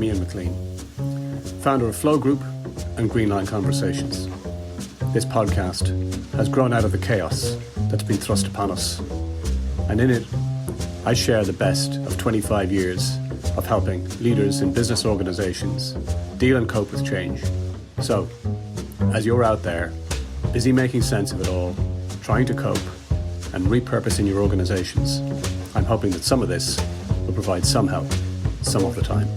I'm Ian McClean, founder of Flow Group and Greenline Conversations. This podcast has grown out of the chaos that's been thrust upon us, and in it, I share the best of 25 years of helping leaders in business organizations deal and cope with change. So, as you're out there, busy making sense of it all, trying to cope and repurposing your organizations, I'm hoping that some of this will provide some help, some of the time.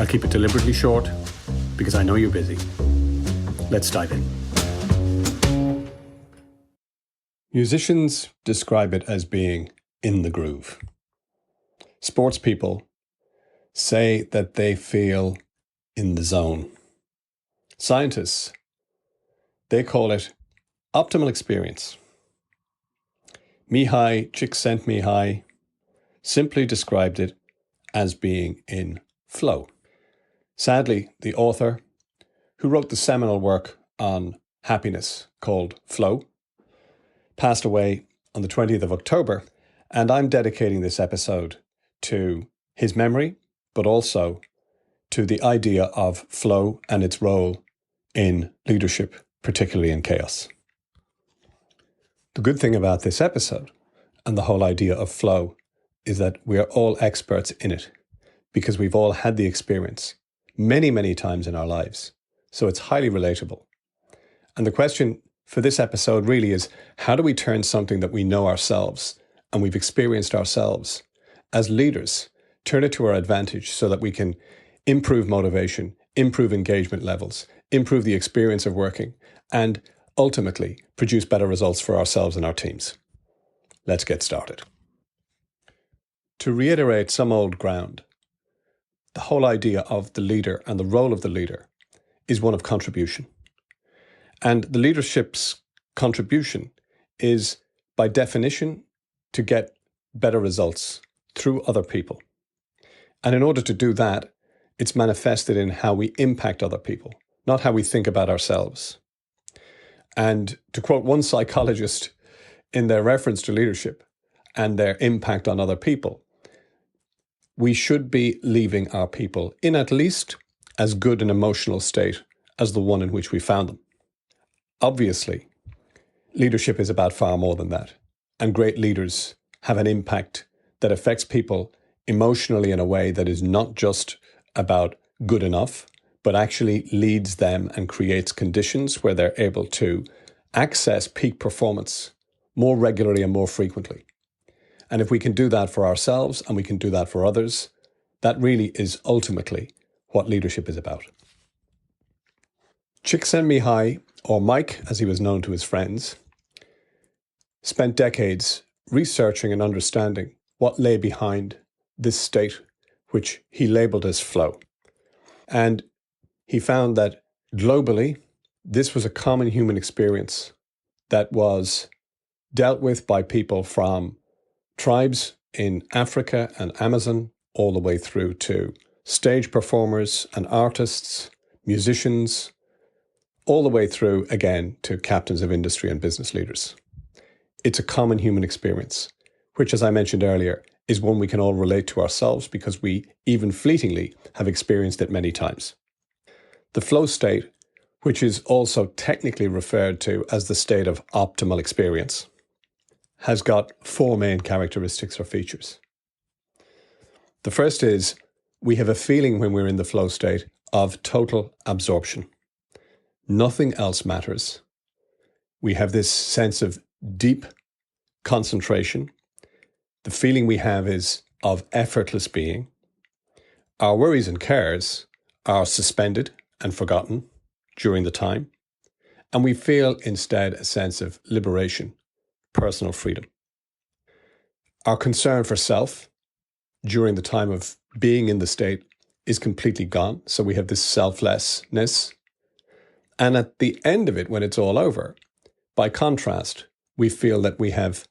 I'll keep it deliberately short because I know you're busy. Let's dive in. Musicians describe it as being in the groove. Sports people say that they feel in the zone. Scientists, they call it optimal experience. Mihai Csikszentmihalyi simply described it as being in flow. Sadly, the author, who wrote the seminal work on happiness called Flow, passed away on the 20th of October, and I'm dedicating this episode to his memory, but also to the idea of flow and its role in leadership, particularly in chaos. The good thing about this episode and the whole idea of flow is that we are all experts in it because we've all had the experience many, many times in our lives. So it's highly relatable. And the question for this episode really is, how do we turn something that we know ourselves and we've experienced ourselves as leaders, turn it to our advantage so that we can improve motivation, improve engagement levels, improve the experience of working, and ultimately produce better results for ourselves and our teams. Let's get started. To reiterate some old ground, the whole idea of the leader and the role of the leader is one of contribution. And the leadership's contribution is, by definition, to get better results through other people. And in order to do that, it's manifested in how we impact other people, not how we think about ourselves. And to quote one psychologist in their reference to leadership and their impact on other people, we should be leaving our people in at least as good an emotional state as the one in which we found them. Obviously, leadership is about far more than that. And great leaders have an impact that affects people emotionally in a way that is not just about good enough, but actually leads them and creates conditions where they're able to access peak performance more regularly and more frequently. And if we can do that for ourselves and we can do that for others, that really is ultimately what leadership is about. Csikszentmihalyi, or Mike as he was known to his friends, spent decades researching and understanding what lay behind this state, which he labeled as flow. And he found that globally, this was a common human experience that was dealt with by people from tribes in Africa and Amazon, all the way through to stage performers and artists, musicians, all the way through, again, to captains of industry and business leaders. It's a common human experience, which, as I mentioned earlier, is one we can all relate to ourselves because we, even fleetingly, have experienced it many times. The flow state, which is also technically referred to as the state of optimal experience, has got four main characteristics or features. The first is we have a feeling when we're in the flow state of total absorption. Nothing else matters. We have this sense of deep concentration. The feeling we have is of effortless being. Our worries and cares are suspended and forgotten during the time. And we feel instead a sense of liberation, personal freedom. Our concern for self during the time of being in the state is completely gone. So we have this selflessness. And at the end of it, when it's all over, by contrast, we feel that we have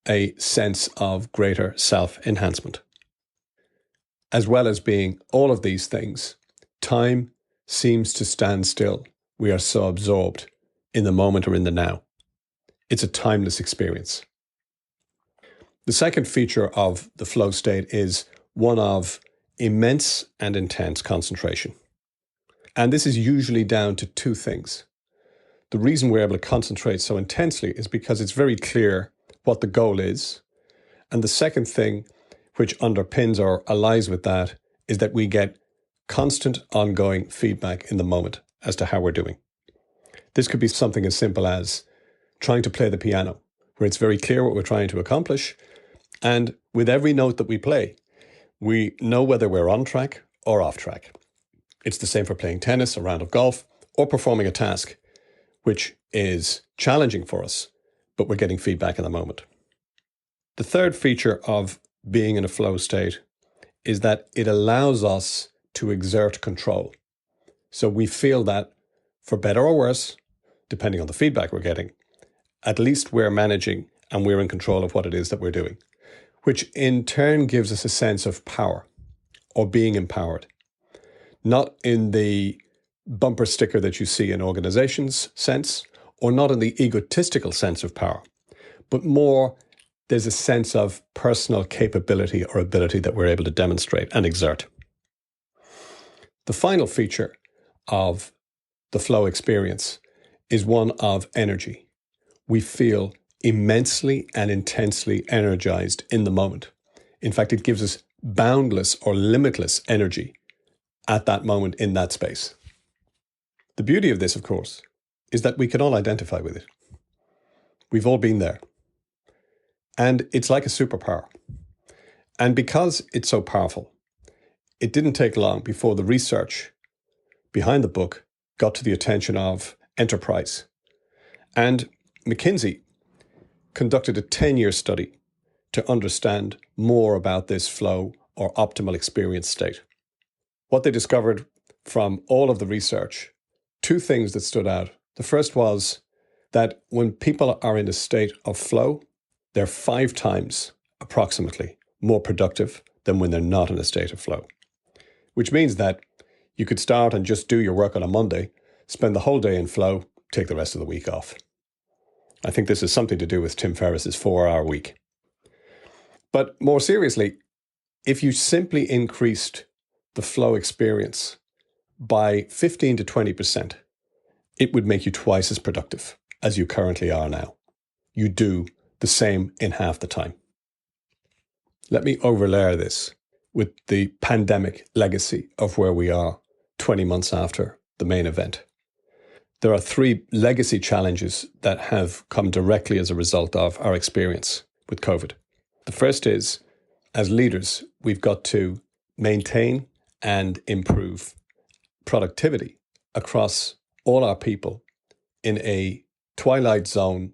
a sense of greater self-enhancement. As well as being all of these things, time seems to stand still. We are so absorbed in the moment or in the now. It's a timeless experience. The second feature of the flow state is one of immense and intense concentration. And this is usually down to two things. The reason we're able to concentrate so intensely is because it's very clear what the goal is. And the second thing, which underpins or allies with that, is that we get constant ongoing feedback in the moment as to how we're doing. This could be something as simple as trying to play the piano, where it's very clear what we're trying to accomplish. And with every note that we play, we know whether we're on track or off track. It's the same for playing tennis, a round of golf, or performing a task, which is challenging for us, but we're getting feedback in the moment. The third feature of being in a flow state is that it allows us to exert control. So we feel that, for better or worse, depending on the feedback we're getting, at least we're managing and we're in control of what it is that we're doing, which in turn gives us a sense of power or being empowered. Not in the bumper sticker that you see in organizations sense, or not in the egotistical sense of power, but more there's a sense of personal capability or ability that we're able to demonstrate and exert. The final feature of the flow experience is one of energy. We feel immensely and intensely energized in the moment. In fact, it gives us boundless or limitless energy at that moment in that space. The beauty of this, of course, is that we can all identify with it. We've all been there. And it's like a superpower. And because it's so powerful, it didn't take long before the research behind the book got to the attention of enterprise. And McKinsey conducted a 10-year study to understand more about this flow or optimal experience state. What they discovered from all of the research, two things that stood out. The first was that when people are in a state of flow, they're 5 times approximately more productive than when they're not in a state of flow. Which means that you could start and just do your work on a Monday, spend the whole day in flow, take the rest of the week off. I think this is something to do with Tim Ferriss's 4-hour week. But more seriously, if you simply increased the flow experience by 15 to 20%, it would make you twice as productive as you currently are now. You do the same in half the time. Let me overlay this with the pandemic legacy of where we are 20 months after the main event. There are 3 legacy challenges that have come directly as a result of our experience with COVID. The first is, as leaders, we've got to maintain and improve productivity across all our people in a twilight zone,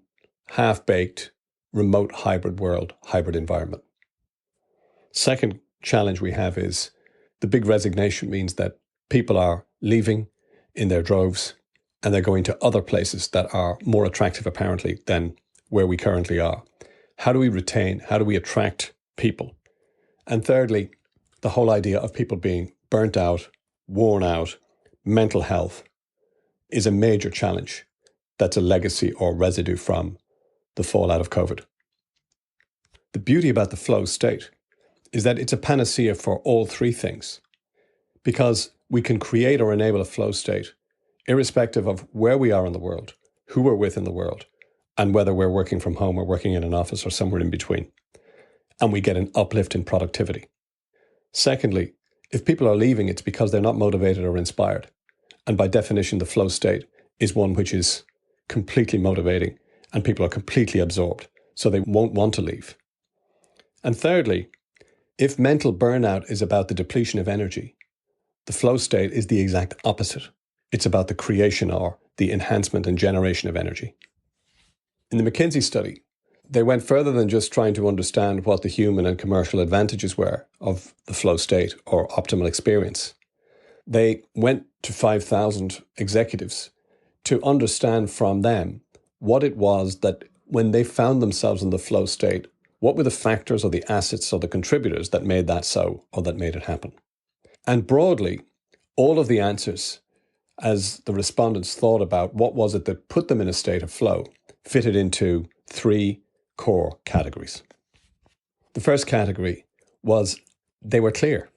half-baked, remote hybrid world, hybrid environment. Second challenge we have is the big resignation means that people are leaving in their droves and they're going to other places that are more attractive apparently than where we currently are. How do we retain? How do we attract people? And thirdly, the whole idea of people being burnt out, worn out, mental health is a major challenge that's a legacy or residue from the fallout of COVID. The beauty about the flow state is that it's a panacea for all 3 things, because we can create or enable a flow state irrespective of where we are in the world, who we're with in the world, and whether we're working from home or working in an office or somewhere in between. And we get an uplift in productivity. Secondly, if people are leaving, it's because they're not motivated or inspired. And by definition, the flow state is one which is completely motivating and people are completely absorbed, so they won't want to leave. And thirdly, if mental burnout is about the depletion of energy, the flow state is the exact opposite. It's about the creation or the enhancement and generation of energy. In the McKinsey study, they went further than just trying to understand what the human and commercial advantages were of the flow state or optimal experience. They went to 5,000 executives to understand from them what it was that when they found themselves in the flow state, what were the factors or the assets or the contributors that made that so or that made it happen. And broadly, all of the answers, as the respondents thought about what was it that put them in a state of flow, fitted into 3 core categories. The first category was they were clear.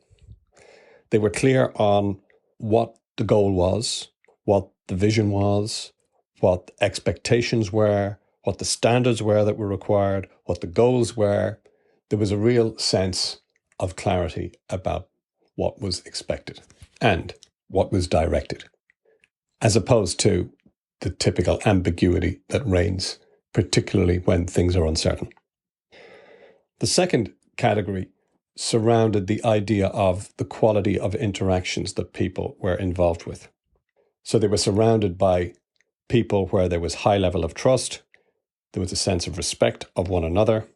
They were clear on what the goal was, what the vision was, what expectations were, what the standards were that were required, what the goals were. There was a real sense of clarity about what was expected and what was directed, as opposed to the typical ambiguity that reigns, particularly when things are uncertain. The second category surrounded the idea of the quality of interactions that people were involved with. So they were surrounded by people where there was high level of trust, there was a sense of respect of one another,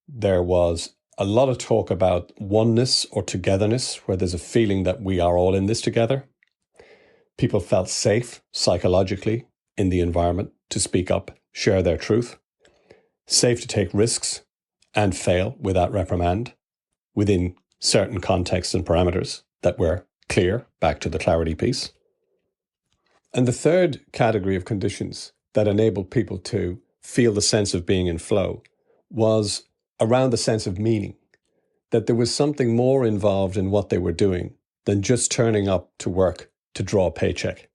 there was a lot of talk about oneness or togetherness, where there's a feeling that we are all in this together. People felt safe psychologically in the environment to speak up, share their truth, safe to take risks and fail without reprimand within certain contexts and parameters that were clear, back to the clarity piece. And the third category of conditions that enabled people to feel the sense of being in flow was around the sense of meaning, that there was something more involved in what they were doing than just turning up to work to draw a paycheck.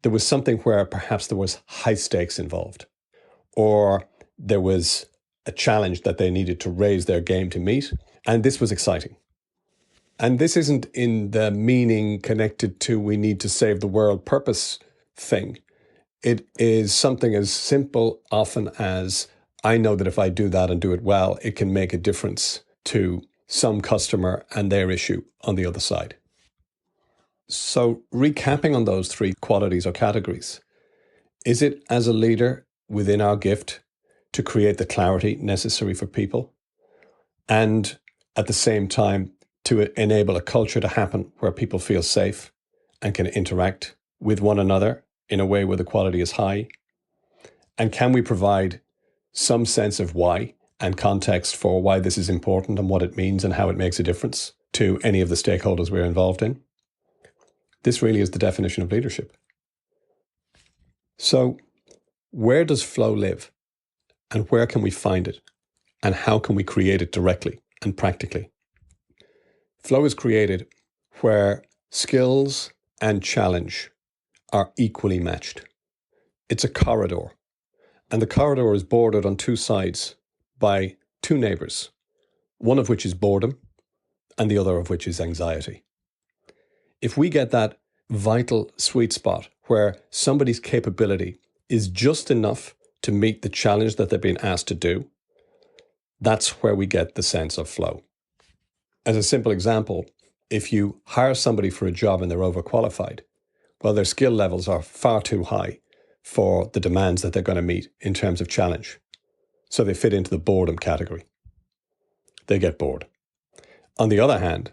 There was something where perhaps there was high stakes involved, or there was a challenge that they needed to raise their game to meet, and this was exciting. And this isn't in the meaning connected to we need to save the world purpose thing. It is something as simple often as, I know that if I do that and do it well, it can make a difference to some customer and their issue on the other side. So recapping on those three qualities or categories, is it as a leader within our gift to create the clarity necessary for people, and at the same time to enable a culture to happen where people feel safe and can interact with one another in a way where the quality is high? And can we provide some sense of why and context for why this is important and what it means and how it makes a difference to any of the stakeholders we're involved in? This really is the definition of leadership. So where does flow live? And where can we find it? And how can we create it directly and practically? Flow is created where skills and challenge are equally matched. It's a corridor, and the corridor is bordered on two sides by two neighbors, one of which is boredom and the other of which is anxiety. If we get that vital sweet spot where somebody's capability is just enough to meet the challenge that they're being asked to do, that's where we get the sense of flow. As a simple example, if you hire somebody for a job and they're overqualified, well, their skill levels are far too high for the demands that they're going to meet in terms of challenge. So they fit into the boredom category. They get bored. On the other hand,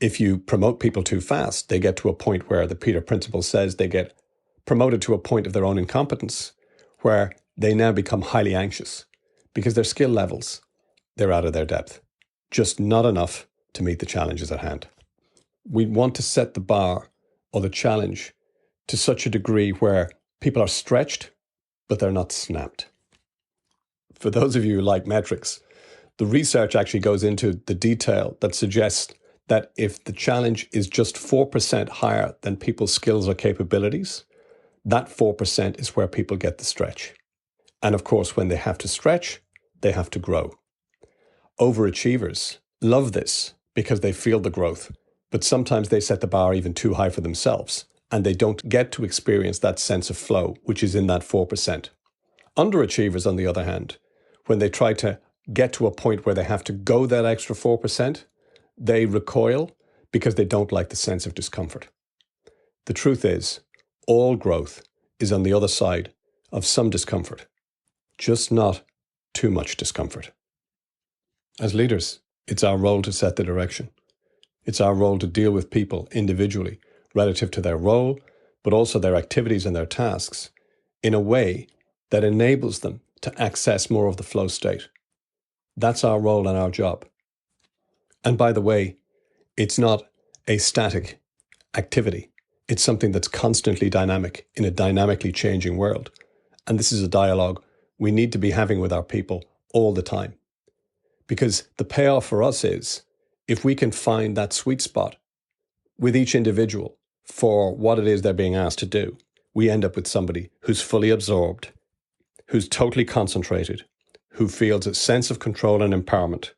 if you promote people too fast, they get to a point where the Peter Principle says they get promoted to a point of their own incompetence, where they now become highly anxious because their skill levels, they're out of their depth, just not enough to meet the challenges at hand. We want to set the bar or the challenge to such a degree where people are stretched, but they're not snapped. For those of you who like metrics, the research actually goes into the detail that suggests that if the challenge is just 4% higher than people's skills or capabilities, that 4% is where people get the stretch. And of course, when they have to stretch, they have to grow. Overachievers love this because they feel the growth, but sometimes they set the bar even too high for themselves, and they don't get to experience that sense of flow, which is in that 4%. Underachievers, on the other hand, when they try to get to a point where they have to go that extra 4%, they recoil because they don't like the sense of discomfort. The truth is, all growth is on the other side of some discomfort, just not too much discomfort. As leaders, it's our role to set the direction. It's our role to deal with people individually relative to their role, but also their activities and their tasks in a way that enables them to access more of the flow state. That's our role and our job. And by the way, it's not a static activity. It's something that's constantly dynamic in a dynamically changing world. And this is a dialogue we need to be having with our people all the time. Because the payoff for us is, if we can find that sweet spot with each individual for what it is they're being asked to do, we end up with somebody who's fully absorbed, who's totally concentrated, who feels a sense of control and empowerment,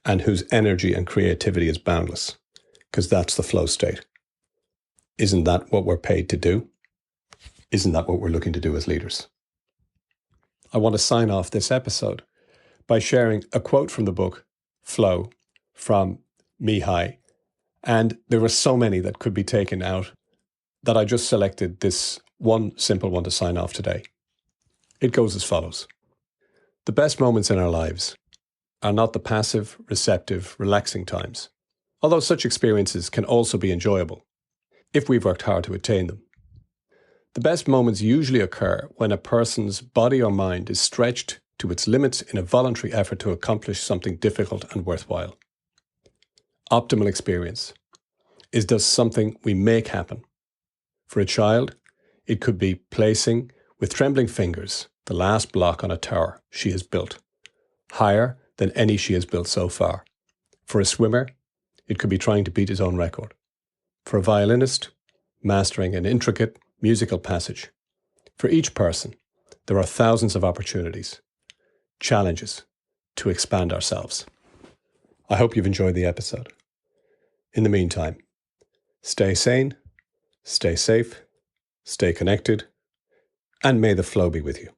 and whose energy and creativity is boundless, because that's the flow state. Isn't that what we're paid to do? Isn't that what we're looking to do as leaders? I want to sign off this episode by sharing a quote from the book Flow from Mihai. And there were so many that could be taken out that I just selected this one simple one to sign off today. It goes as follows. The best moments in our lives are not the passive, receptive, relaxing times, although such experiences can also be enjoyable if we've worked hard to attain them. The best moments usually occur when a person's body or mind is stretched to its limits in a voluntary effort to accomplish something difficult and worthwhile. Optimal experience is thus something we make happen. For a child, it could be placing, with trembling fingers, the last block on a tower she has built, higher than any she has built so far. For a swimmer, it could be trying to beat his own record. For a violinist, mastering an intricate musical passage. For each person, there are thousands of opportunities, challenges to expand ourselves. I hope you've enjoyed the episode. In the meantime, stay sane, stay safe, stay connected, and may the flow be with you.